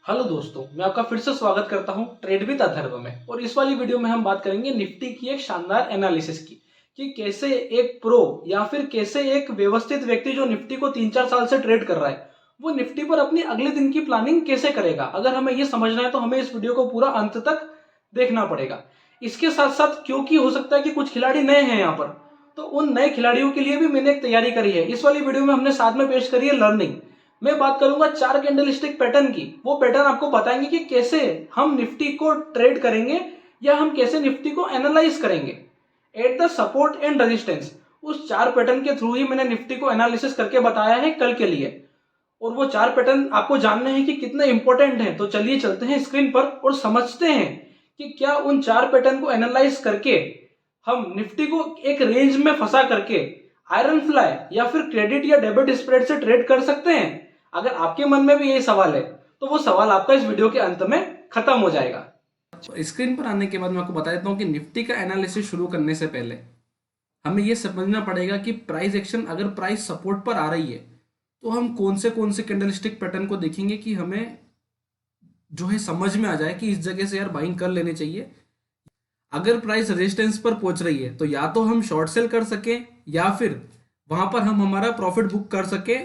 Hello दोस्तों, मैं आपका फिर से स्वागत करता हूं ट्रेड विद अथर्व में। और इस वाली वीडियो में हम बात करेंगे निफ्टी की एक शानदार एनालिसिस की कि कैसे एक प्रो या फिर कैसे एक व्यवस्थित व्यक्ति जो निफ्टी को 3-4 साल से ट्रेड कर रहा है वो निफ्टी पर अपनी अगले दिन की प्लानिंग कैसे करेगा। अगर हमें ये समझना है तो हमें इस वीडियो को पूरा अंत तक देखना पड़ेगा। इसके साथ साथ क्योंकि हो सकता है कि कुछ खिलाड़ी नए हैं यहाँ पर, तो उन नए खिलाड़ियों के लिए भी मैंने एक तैयारी करी है। इस वाली वीडियो में हमने साथ में पेश करी है लर्निंग। मैं बात करूंगा 4 कैंडलस्टिक पैटर्न की। वो पैटर्न आपको बताएंगे कि कैसे हम निफ्टी को ट्रेड करेंगे या हम कैसे निफ्टी को एनालाइज करेंगे at the support and resistance. उस 4 पैटर्न के थ्रू ही मैंने निफ्टी को एनालिसिस करके बताया है कल के लिए। और वो 4 पैटर्न आपको जानने हैं कि कितने इंपॉर्टेंट हैं। तो चलिए चलते हैं स्क्रीन पर और समझते हैं कि क्या उन 4 पैटर्न को एनालाइज करके हम निफ्टी को एक रेंज में फंसा करके आयरन फ्लाई या फिर क्रेडिट या डेबिट स्प्रेड से ट्रेड कर सकते हैं। अगर आपके मन में भी यही सवाल है तो वो सवाल आपका इस वीडियो के अंत में खत्म हो जाएगा। स्क्रीन पर आने के बाद मैं आपको बता देता हूँ कि निफ्टी का एनालिसिस शुरू करने से पहले हमें यह समझना पड़ेगा कि प्राइस एक्शन, अगर प्राइस सपोर्ट पर आ रही है तो हम कौन से कैंडलस्टिक पैटर्न को देखेंगे कि हमें जो है समझ में आ जाए कि इस जगह से यार बाइंग कर लेने चाहिए। अगर प्राइस रेजिस्टेंस पर पहुंच रही है तो या तो हम शॉर्ट सेल कर सके या फिर वहां पर हम हमारा प्रॉफिट बुक कर सके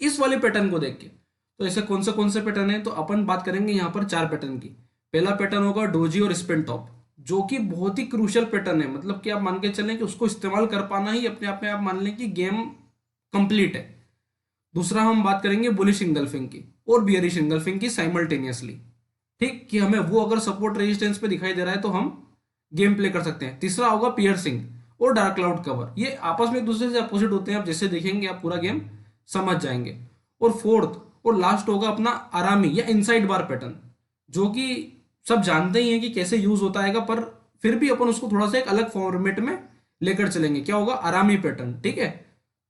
इस वाले पैटर्न को देख के। तो ऐसे कौन से पैटर्न है, तो अपन बात करेंगे यहाँ पर 4 पैटर्न की। पहला पैटर्न होगा डोजी और स्पिन टॉप, जो कि बहुत ही क्रूशियल पैटर्न है। मतलब कि आप मान के चलें कि उसको इस्तेमाल कर पाना ही अपने आप में आप मान लें कि गेम कंप्लीट है। दूसरा हम बात करेंगे बुलिश इंगल्फिंग की और बियरिश इंगल्फिंग की साइमल्टेनियसली। ठीक, कि हमें वो अगर सपोर्ट रेजिस्टेंस पे दिखाई दे रहा है तो हम गेम प्ले कर सकते हैं। तीसरा होगा पियर्सिंग और डार्क क्लाउड कवर, ये आपस में एक दूसरे से अपोजिट होते हैं। आप जैसे देखेंगे आप पूरा गेम समझ जाएंगे। और फोर्थ और लास्ट होगा अपना आरामी या इनसाइड बार पैटर्न, जो कि सब जानते ही हैं कि कैसे यूज होता है, पर फिर भी अपन उसको थोड़ा सा एक अलग फॉर्मेट में लेकर चलेंगे। क्या होगा? आरामी पैटर्न। ठीक है,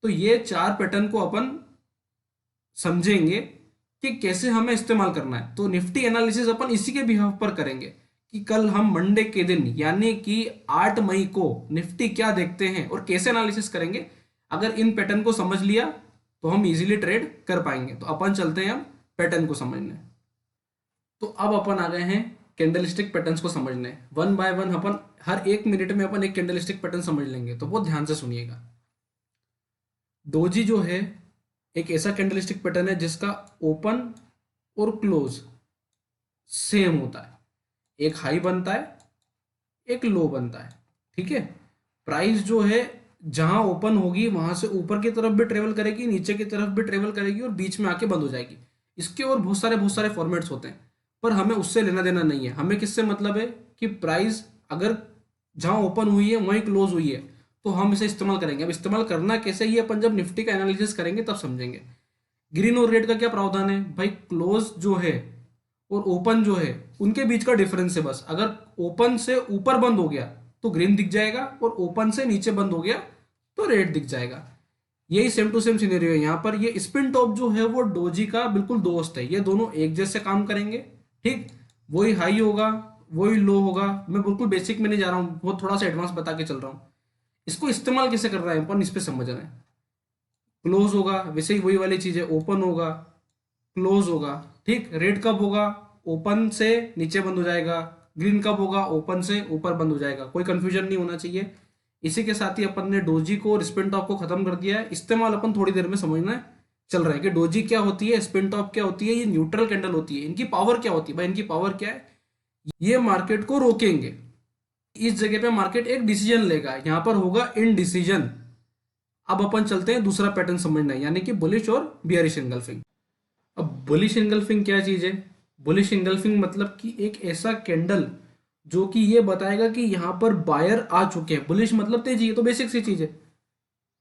तो ये 4 पैटर्न को अपन समझेंगे कि कैसे हमें इस्तेमाल करना है। तो निफ्टी एनालिसिस अपन इसी के बिहाफ पर करेंगे कि कल हम मंडे के दिन यानी कि 8 मई को निफ्टी क्या देखते हैं और कैसे एनालिसिस करेंगे। अगर इन पैटर्न को समझ लिया तो हम इजीली ट्रेड कर पाएंगे। तो अपन चलते हैं अब पैटर्न को समझने। तो अब अपन आ गए हैं कैंडलस्टिक पैटर्न्स को समझने। One by one upon her 1 minute में अपन एक कैंडलस्टिक पैटर्न समझ लेंगे, तो बहुत ध्यान से सुनिएगा। डोजी जो है एक ऐसा कैंडलस्टिक पैटर्न है जिसका ओपन और क्लोज सेम होता है। एक हाई बनता है, एक लो बनता है। ठीक है, प्राइस जो है जहां ओपन होगी वहां से ऊपर की तरफ भी ट्रेवल करेगी, नीचे की तरफ भी ट्रेवल करेगी और बीच में आके बंद हो जाएगी। इसके और बहुत सारे फॉर्मेट्स होते हैं, पर हमें उससे लेना देना नहीं है। हमें किससे मतलब है कि प्राइस अगर जहां ओपन हुई है वहीं क्लोज हुई है तो हम इसे इस्तेमाल करेंगे। अब इस्तेमाल करना कैसे, ये अपन जब निफ्टी का एनालिसिस करेंगे तब समझेंगे। ग्रीन और रेड का क्या प्रावधान है भाई? क्लोज जो है और ओपन जो है उनके बीच का डिफरेंस है बस। अगर ओपन से ऊपर बंद हो गया तो ग्रीन दिख जाएगा और ओपन से नीचे बंद हो गया तो रेड दिख जाएगा। यही सेम टू सेम सिनेरियो है यहाँ पर। ये स्पिन टॉप जो है वो डोजी का बिल्कुल दोस्त है, ये दोनों एक जैसे काम करेंगे। ठीक, वही हाई होगा वही लो होगा। मैं बिल्कुल बेसिक में नहीं जा रहा हूँ, बहुत थोड़ा सा एडवांस बता के चल रहा हूँ। इसको इस्तेमाल कैसे कर रहा है अपन इस पे समझ रहे हैं। क्लोज होगा वैसे ही वही वाली चीज है, ओपन होगा क्लोज होगा। ठीक, रेड कब होगा? ओपन से नीचे बंद हो जाएगा। ग्रीन कब होगा? ओपन से ऊपर बंद हो जाएगा। कोई कंफ्यूजन नहीं होना चाहिए। इसी के साथ ही अपन ने डोजी को और स्पिन टॉप को खत्म कर दिया है। इस्तेमाल अपन थोड़ी देर में समझना चल रहा है कि डोजी क्या होती है, स्पिन टॉप क्या होती है, ये न्यूट्रल कैंडल होती है। इनकी पावर क्या होती है भाई? इनकी पावर क्या है? ये मार्केट को रोकेंगे। इस जगह पे मार्केट एक डिसीजन लेगा, यहां पर होगा इन डिसीजन। अब अपन चलते हैं दूसरा पैटर्न समझना है, यानी कि बुलिश और बियरिश एंगल्फिंग। अब बुलिश एंगल्फिंग क्या चीज है? बुलिश एंगल्फिंग मतलब कि एक ऐसा कैंडल जो कि ये बताएगा कि यहां पर बायर आ चुके हैं। बुलिश मतलब तेजी है, तो बेसिक सी चीज है।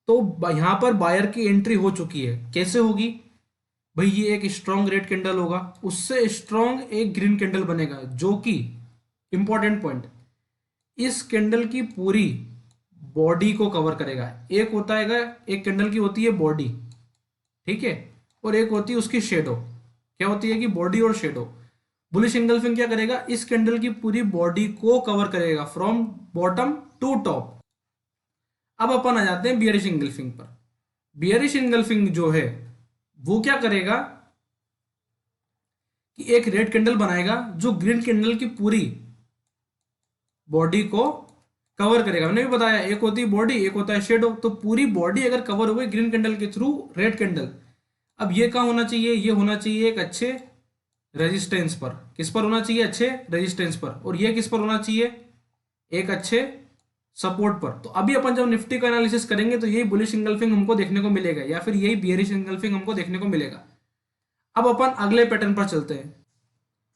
तो यहां पर बायर की एंट्री हो चुकी है। कैसे होगी भाई? ये एक स्ट्रॉन्ग रेड कैंडल होगा, उससे स्ट्रॉन्ग एक ग्रीन कैंडल बनेगा, जो कि इंपॉर्टेंट पॉइंट, इस कैंडल की पूरी बॉडी को कवर करेगा। एक होता है, एक कैंडल की होती है बॉडी, ठीक है, और एक होती है उसकी शेडो। क्या होती है कि बॉडी और शेडो। बुलिश एंगल्फिंग क्या करेगा? इस कैंडल की पूरी बॉडी को कवर करेगा फ्रॉम बॉटम टू टॉप। अब अपन आ जाते हैं बियरिश एंगल्फिंग पर। बियरिश एंगल्फिंग जो है वो क्या करेगा कि एक रेड कैंडल बनाएगा जो ग्रीन कैंडल की पूरी बॉडी को कवर करेगा। मैंने भी बताया, एक होती है बॉडी, एक होता है शेडो। तो पूरी बॉडी अगर कवर हो गई ग्रीन कैंडल के थ्रू रेड कैंडल, अब ये कहाँ होना चाहिए, ये होना चाहिए एक अच्छे रेजिस्टेंस पर। किस पर होना चाहिए, अच्छे रेजिस्टेंस पर। और ये किस पर होना चाहिए, एक अच्छे सपोर्ट पर। तो अभी अपन जब निफ्टी का एनालिसिस करेंगे तो यही बुलिश इंगल्फिंग हमको देखने को मिलेगा, या फिर यही बियरिश इंगल्फिंग हमको देखने को मिलेगा। अब अपन अगले पैटर्न पर चलते हैं।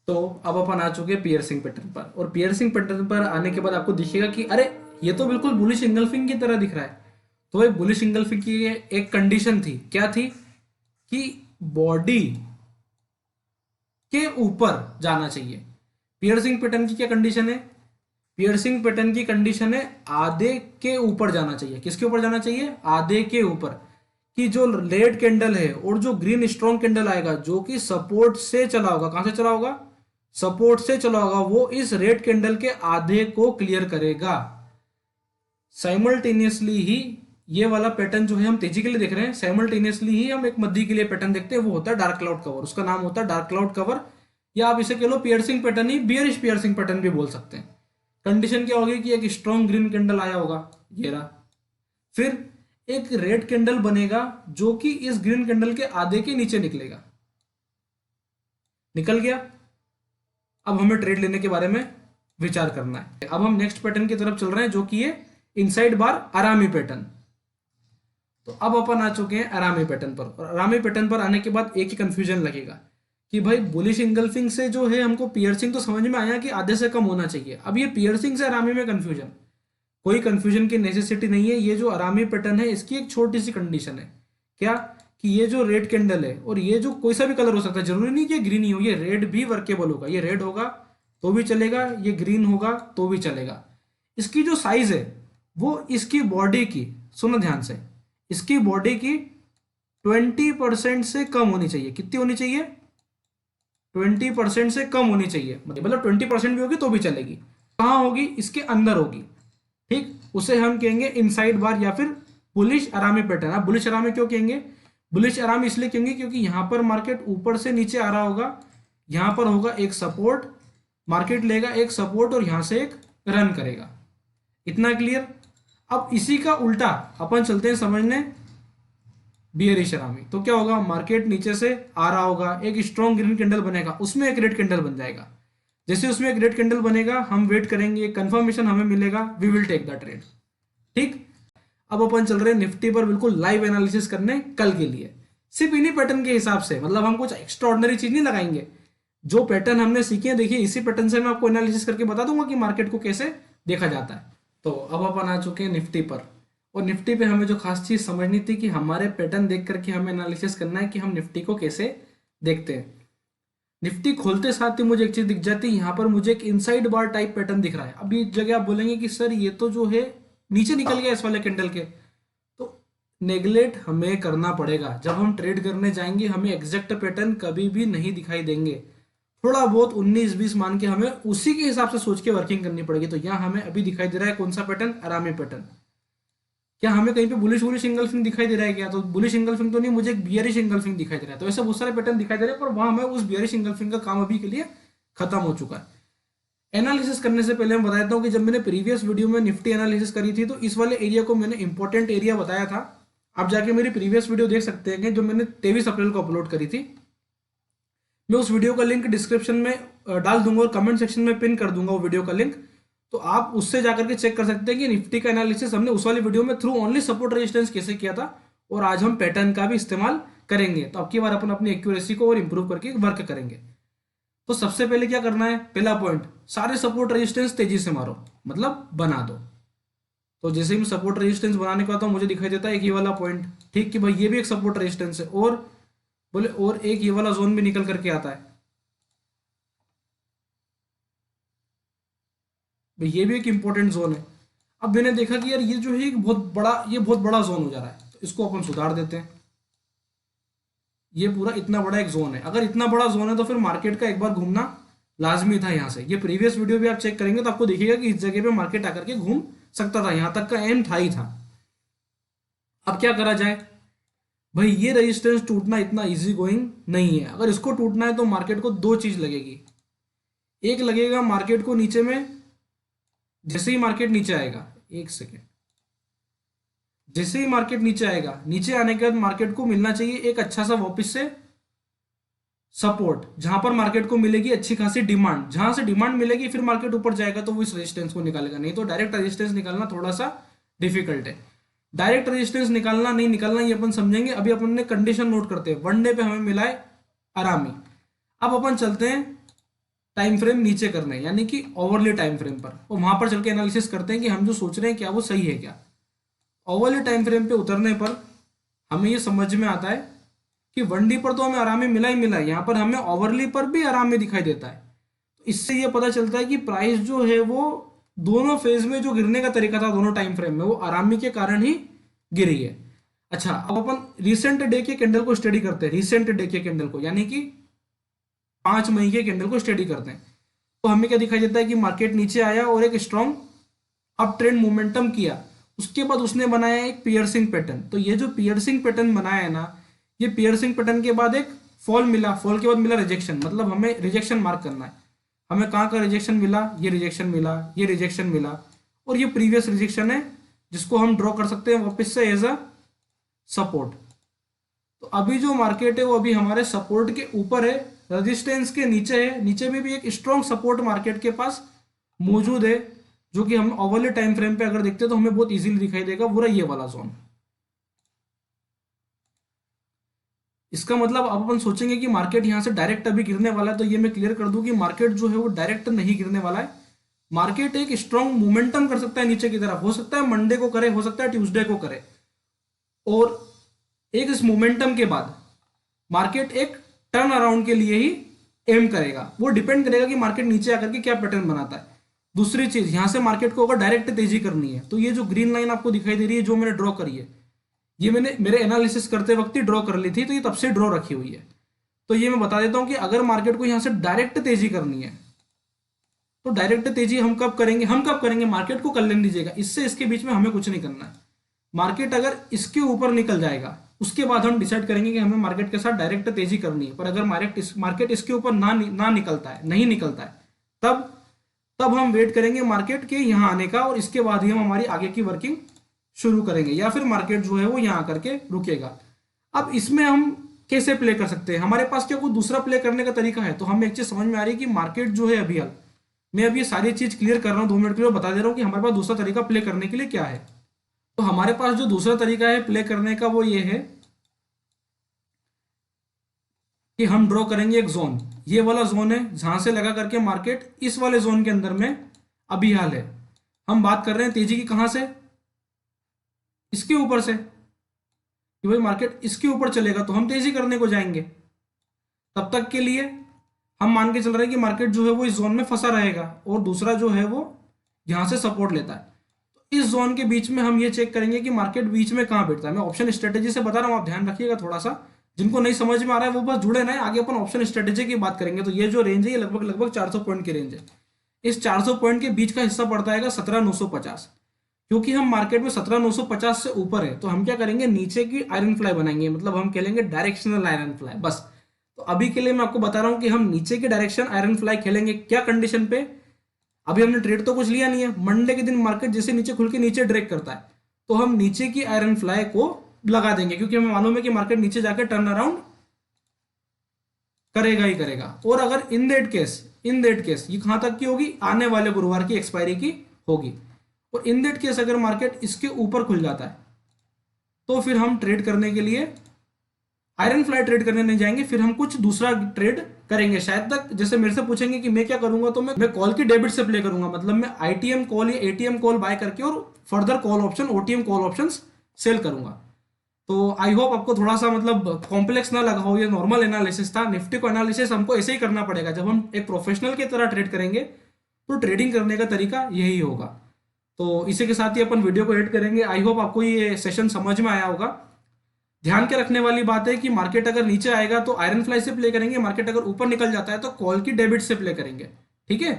तो अब अपन आ चुके हैं पियर्सिंग पैटर्न पर, और पियर्सिंग पैटर्न पर आने के बाद आपको दिखेगा कि अरे ये तो बिल्कुल बुलिश इंगल्फिंग की तरह दिख रहा है। तो एक बुलिश इंगल्फिंग की एक कंडीशन थी, क्या थी, कि बॉडी के ऊपर जाना चाहिए। पियर्सिंग पैटर्न की क्या कंडीशन है, पियर्सिंग पैटर्न की कंडीशन है आधे के ऊपर जाना चाहिए। किसके ऊपर जाना चाहिए, आधे के ऊपर। कि जो रेड कैंडल है और जो ग्रीन स्ट्रॉन्ग कैंडल आएगा जो कि सपोर्ट से चला होगा, कहां से चला होगा, सपोर्ट से चला होगा, वो इस रेड कैंडल के आधे को क्लियर करेगा। साइमल्टेनियसली ही ये वाला पैटर्न जो है हम तेजी के लिए देख रहे हैं, साइमल्टेनियसली ही हम एक मध्य के लिए पैटर्न देखते हैं, वो होता है डार्क क्लाउड कवर। उसका नाम होता है डार्क क्लाउड कवर, या आप इसे कह लो पियर्सिंग पैटर्न ही, बियरिश पियर्सिंग पैटर्न भी बोल सकते हैं। कंडीशन क्या होगी कि एक स्ट्रॉन्ग ग्रीन कैंडल आया होगा, ये रहा, फिर एक रेड कैंडल बनेगा जो कि इस ग्रीन कैंडल के आधे के नीचे निकलेगा, निकल गया। अब हमें ट्रेड लेने के बारे में विचार करना है। अब हम नेक्स्ट पैटर्न की तरफ चल रहे हैं जो कि है इनसाइड बार आरामी पैटर्न। तो अब अपन आ चुके हैं आरामी पैटर्न पर, और आरामी पैटर्न पर आने के बाद एक ही कंफ्यूजन लगेगा कि भाई बुलिश इंगल्फिंग से जो है हमको पियर्सिंग तो समझ में आया कि आधे से कम होना चाहिए। अब ये पियर्सिंग से आरामी में कंफ्यूजन, कोई कंफ्यूजन की नेसेसिटी नहीं है। ये जो आरामी पैटर्न है इसकी एक छोटी सी कंडीशन है, क्या, कि ये जो रेड कैंडल है, और ये जो कोई सा भी कलर हो सकता है, जरूरी नहीं कि ग्रीन ही हो, ये रेड भी वर्केबल होगा। ये रेड होगा तो भी चलेगा, ये ग्रीन होगा तो भी चलेगा। इसकी जो साइज है वो इसकी बॉडी की, सुनो ध्यान से, इसकी बॉडी की 20% से कम होनी चाहिए। कितनी होनी चाहिए, 20% से कम होनी चाहिए। मतलब 20% भी होगी तो भी चलेगी। कहाँ होगी, इसके अंदर होगी, ठीक। उसे हम कहेंगे इनसाइड बार या फिर बुलिश आरामी पैटर्न। आप बुलिश आरामी क्यों कहेंगे, बुलिश आरामी इसलिए कहेंगे क्योंकि यहां पर मार्केट ऊपर से नीचे आ रहा होगा, यहां पर होगा एक सपोर्ट, मार्केट लेगा एक सपोर्ट और यहां से एक रन करेगा। इतना क्लियर। अब इसी का उल्टा अपन चलते हैं समझने बियरिश आरामी। तो क्या होगा, मार्केट नीचे से आ रहा होगा, एक स्ट्रॉन्ग ग्रीन कैंडल बनेगा, उसमें एक रेड कैंडल बन जाएगा। जैसे उसमें एक रेड कैंडल बनेगा हम वेट करेंगे, कंफर्मेशन हमें मिलेगा, we will take the trade, ठीक। अब अपन चल रहे हैं निफ्टी पर बिल्कुल लाइव एनालिसिस करने कल के लिए, सिर्फ इन्हीं पैटर्न के हिसाब से। मतलब हम कुछ एक्स्ट्रा ऑर्डिनरी चीज नहीं लगाएंगे, जो पैटर्न हमने सीखे हैं देखिए इसी पैटर्न से मैं आपको एनालिसिस करके बता दूंगा कि मार्केट को कैसे देखा जाता है। तो अब अपन आ चुके हैं निफ्टी पर, और निफ्टी पे हमें जो खास चीज समझनी थी कि हमारे पैटर्न देख करके हमें एनालिसिस करना है कि हम निफ्टी को कैसे देखते हैं। निफ्टी खोलते साथ ही मुझे एक चीज दिख जाती है, यहाँ पर मुझे एक इनसाइड बार टाइप पैटर्न दिख रहा है। अभी इस जगह आप बोलेंगे कि सर ये तो जो है नीचे निकल गया इस वाले कैंडल के, तो नेगलेक्ट हमें करना पड़ेगा। जब हम ट्रेड करने जाएंगे हमें एग्जैक्ट पैटर्न कभी भी नहीं दिखाई देंगे, थोड़ा बहुत 19-20 मान के हमें उसी के हिसाब से सोच के वर्किंग करनी पड़ेगी। तो यहाँ हमें अभी दिखाई दे रहा है कौन सा पैटर्न, आरामी पैटर्न। क्या हमें कहीं पे बुलिश इंगल्फिंग दिखाई दे रहा है क्या, तो बुलिश इंगल्फिंग तो नहीं, मुझे एक बियरिश इंगल्फिंग दिखाई दे रहा है। तो ऐसे बहुत सारे पैटर्न दिखाई दे रहे हैं, पर वहां हमें उस बियरिश इंगल्फिंग का काम अभी के लिए खत्म हो चुका है। एनालिसिस करने से पहले मैं बता देता हूँ कि जब मैंने प्रीवियस वीडियो में निफ्टी एनालिसिस करी थी तो इस वाले एरिया को मैंने इंपॉर्टेंट एरिया बताया था। आप जाके मेरी प्रीवियस वीडियो देख सकते हैं कि जो मैंने 23 अप्रैल को अपलोड करी थी। मैं उस वीडियो का लिंक डिस्क्रिप्शन में डाल दूंगा और कमेंट सेक्शन में पिन कर दूंगा वो वीडियो का लिंक, तो आप उससे जाकर के चेक कर सकते हैं कि निफ्टी का एनालिसिस हमने उस वाली वीडियो में थ्रू ओनली सपोर्ट रेजिस्टेंस कैसे किया था, और आज हम पैटर्न का भी इस्तेमाल करेंगे। तो अब की बार अपन अपनी एक्यूरेसी को और इंप्रूव करके वर्क करेंगे। तो सबसे पहले क्या करना है, पहला पॉइंट, सारे सपोर्ट रेजिस्टेंस तेजी से मारो, मतलब बना दो। तो जैसे ही मैं सपोर्ट रेजिस्टेंस बनाने को आता हूं मुझे दिखाई देता है एक ये वाला पॉइंट, ठीक, कि भाई ये भी एक सपोर्ट रेजिस्टेंस है, और बोले और एक ये वाला जोन भी निकल करके आता है, भाई ये भी एक इंपॉर्टेंट जोन है। अब मैंने देखा कि यार ये जो है एक बहुत बड़ा जोन हो जा रहा है, तो इसको अपन सुधार देते हैं। ये पूरा इतना बड़ा एक जोन है, अगर इतना बड़ा जोन है तो फिर मार्केट का एक बार घूमना लाजमी था यहाँ से। ये प्रीवियस वीडियो भी आप चेक करेंगे तो आपको दिखेगा कि इस जगह पे मार्केट आकर के घूम सकता था, यहां तक का एम था ही था। अब क्या करा जाए, भाई ये रेजिस्टेंस टूटना इतना इजी गोइंग नहीं है। अगर इसको टूटना है तो मार्केट को दो चीज लगेगी। एक लगेगा मार्केट को नीचे में, जैसे ही मार्केट नीचे आएगा, एक सेकेंड, जैसे ही मार्केट नीचे आएगा, नीचे आने के बाद मार्केट को मिलना चाहिए एक अच्छा सा वापस से सपोर्ट, जहां पर मार्केट को मिलेगी अच्छी खासी डिमांड। जहां से डिमांड मिलेगी फिर मार्केट ऊपर जाएगा तो वो इस रेजिस्टेंस को निकालेगा, नहीं तो डायरेक्ट रेजिस्टेंस निकालना थोड़ा सा डिफिकल्ट है। डायरेक्ट रेजिस्टेंस निकालना नहीं निकालना ये अपन समझेंगे। अभी अपन ने कंडीशन नोट करते हैं। वन डे पे हमें मिला है आरामी। अब अपन चलते हैं टाइम फ्रेम नीचे करने, यानी कि ओवरले टाइम फ्रेम पर, और वहां पर चल के एनालिसिस करते हैं कि हम जो सोच रहे हैं क्या वो सही है क्या। ओवरले टाइम फ्रेम पे उतरने पर हमें ये समझ में आता है कि वन डी पर तो हमें आरामी मिला ही मिला है, यहाँ पर हमें ओवरली पर भी आरामी दिखाई देता है। तो इससे ये पता चलता है कि प्राइस जो है वो दोनों फेज में जो गिरने का तरीका था दोनों टाइम फ्रेम में, वो आरामी के कारण ही गिरी है। अच्छा, अब अपन रिसेंट डे के कैंडल को स्टडी करते हैं। रिसेंट डे के कैंडल को, यानी कि 5 मई के कैंडल को स्टडी करते हैं। तो हमें क्या दिखाई देता है कि मार्केट नीचे आया और एक स्ट्रॉन्ग अप ट्रेंड मोमेंटम किया। उसके बाद उसने बनाया एक पियर्सिंग पैटर्न। तो ये जो पियर्सिंग पैटर्न बनाया है ना, ये पियर्सिंग पैटर्न के बाद एक फॉल मिला, फॉल के बाद मिला रिजेक्शन। मतलब हमें रिजेक्शन मार्क करना है। हमें कहाँ का रिजेक्शन मिला, ये रिजेक्शन मिला, ये रिजेक्शन मिला, और ये प्रीवियस रिजेक्शन है जिसको हम ड्रॉ कर सकते हैं वापस से एज अ सपोर्ट। तो अभी जो मार्केट है वो अभी हमारे सपोर्ट के ऊपर है, रेजिस्टेंस के नीचे है। नीचे में भी एक स्ट्रॉन्ग सपोर्ट मार्केट के पास मौजूद है, जो कि हम ओवरले टाइम फ्रेम पे अगर देखते हैं तो हमें बहुत इजीली दिखाई देगा, वो रहा ये वाला जोन। इसका मतलब अब अपन सोचेंगे कि मार्केट यहां से डायरेक्ट अभी गिरने वाला है, तो ये मैं क्लियर कर दूं कि मार्केट जो है वो डायरेक्ट नहीं गिरने वाला है। मार्केट एक स्ट्रॉन्ग मोमेंटम कर सकता है नीचे की तरफ, हो सकता है मंडे को करे, हो सकता है ट्यूसडे को करे, और एक इस मोमेंटम के बाद मार्केट एक टर्न अराउंड के लिए ही एम करेगा। वो डिपेंड करेगा कि मार्केट नीचे आकर के क्या पैटर्न बनाता है। दूसरी चीज, यहां से मार्केट को अगर डायरेक्ट तेजी करनी है तो ये जो ग्रीन लाइन आपको दिखाई दे रही है जो मैंने ड्रॉ करी है, ये मैंने मेरे एनालिसिस करते वक्त ही ड्रॉ कर ली थी, तो ये तब से ड्रॉ रखी हुई है। तो ये मैं बता देता हूं कि अगर मार्केट को यहां से डायरेक्ट तेजी करनी है तो डायरेक्ट तेजी हम कब करेंगे, मार्केट को कर लेने दीजिएगा, इससे इसके बीच में हमें कुछ नहीं करना है। मार्केट अगर इसके ऊपर निकल जाएगा उसके बाद हम डिसाइड करेंगे कि हमें मार्केट के साथ डायरेक्ट तेजी करनी है। पर अगर मार्केट इसके ऊपर ना निकलता है, नहीं निकलता है, तब तब हम वेट करेंगे मार्केट के यहाँ आने का, और इसके बाद ही हम हमारी आगे की वर्किंग शुरू करेंगे, या फिर मार्केट जो है वो यहाँ आकर के रुकेगा। अब इसमें हम कैसे प्ले कर सकते हैं, हमारे पास क्या कोई दूसरा प्ले करने का तरीका है? तो हमें एक चीज समझ में आ रही है कि मार्केट जो है अभी मैं अभी ये सारी चीज क्लियर कर रहा हूँ 2 मिनट के लिए, बता दे रहा हूँ कि हमारे पास दूसरा तरीका प्ले करने के लिए क्या है। तो हमारे पास जो दूसरा तरीका है प्ले करने का वो ये है कि हम ड्रॉ करेंगे एक जोन। ये वाला जोन है जहां से लगा करके मार्केट इस वाले जोन के अंदर में अभी हाल है। हम बात कर रहे हैं तेजी की, कहां से, इसके ऊपर से, कि भाई मार्केट इसके ऊपर चलेगा तो हम तेजी करने को जाएंगे। तब तक के लिए हम मान के चल रहे हैं कि मार्केट जो है वो इस जोन में फंसा रहेगा, और दूसरा जो है वो यहां से सपोर्ट लेता है। तो इस जोन के बीच में हम ये चेक करेंगे कि मार्केट बीच में कहां बैठता है। मैं ऑप्शन स्ट्रेटेजी से बता रहा हूं, आप ध्यान रखिएगा थोड़ा सा। जिनको नहीं समझ में आ रहा है वो बस जुड़े ना, आगे अपन ऑप्शन स्ट्रेटेजी की बात करेंगे। तो ये जो रेंज है ये लगभग 400 पॉइंट की रेंज है। इस 400 पॉइंट के बीच का हिस्सा पड़ता है 17,950। क्योंकि हम मार्केट में 17,950 से ऊपर है तो हम क्या करेंगे, नीचे की आयरन फ्लाई बनाएंगे, मतलब हम खेलेंगे डायरेक्शनल आयरन फ्लाई बस। तो अभी के लिए मैं आपको बता रहा हूं कि हम नीचे की डायरेक्शन आयरन फ्लाई खेलेंगे। क्या कंडीशन पे, अभी हमने ट्रेड तो कुछ लिया नहीं है, मंडे के दिन मार्केट जैसे नीचे खुल के नीचे ड्रैग करता है तो हम नीचे की आयरन फ्लाई को लगा देंगे, क्योंकि हमें मालूम है कि मार्केट नीचे जाकर टर्न अराउंड करेगा ही करेगा। और अगर इन दैट केस ये कहां तक की होगी, आने वाले गुरुवार की एक्सपायरी की होगी। और इन दैट केस अगर मार्केट इसके ऊपर खुल जाता है तो फिर हम ट्रेड करने के लिए आयरन फ्लाई ट्रेड करने नहीं जाएंगे, फिर हम कुछ दूसरा ट्रेड करेंगे। शायद तक जैसे मेरे से पूछेंगे कि मैं क्या करूंगा, तो मैं कॉल की डेबिट से प्ले करूंगा, मतलब मैं आईटीएम कॉल या एटीएम कॉल बाय करके और further call option, OTM call option sell करूंगा। तो आई होप आपको थोड़ा सा मतलब कॉम्प्लेक्स ना लगा हो, ये नॉर्मल एनालिसिस था। निफ्टी को एनालिसिस हमको ऐसे ही करना पड़ेगा, जब हम एक प्रोफेशनल की तरह ट्रेड करेंगे तो ट्रेडिंग करने का तरीका यही होगा। तो इसी के साथ ही अपन वीडियो को एड करेंगे। आई होप आपको ये सेशन समझ में आया होगा। ध्यान के रखने वाली बात है कि मार्केट अगर नीचे आएगा तो आयरन फ्लाई से प्ले करेंगे, मार्केट अगर ऊपर निकल जाता है तो कॉल की डेबिट से प्ले करेंगे, ठीक है।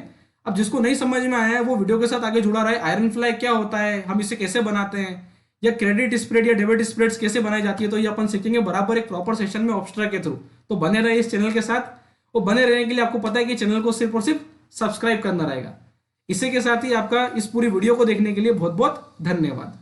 अब जिसको नहीं समझ में आया है वो वीडियो के साथ आगे जुड़ा रहे। आयरन फ्लाई क्या होता है, हम इसे कैसे बनाते हैं, या क्रेडिट स्प्रेड या डेबिट स्प्रेड्स कैसे बनाई जाती है, तो ये अपन सीखेंगे बराबर एक प्रॉपर सेशन में ऑब्स्ट्रा के थ्रू। तो बने रहिए इस चैनल के साथ, और बने रहने के लिए आपको पता है कि चैनल को सिर्फ और सिर्फ सब्सक्राइब करना रहेगा। इसी के साथ ही आपका इस पूरी वीडियो को देखने के लिए बहुत बहुत धन्यवाद।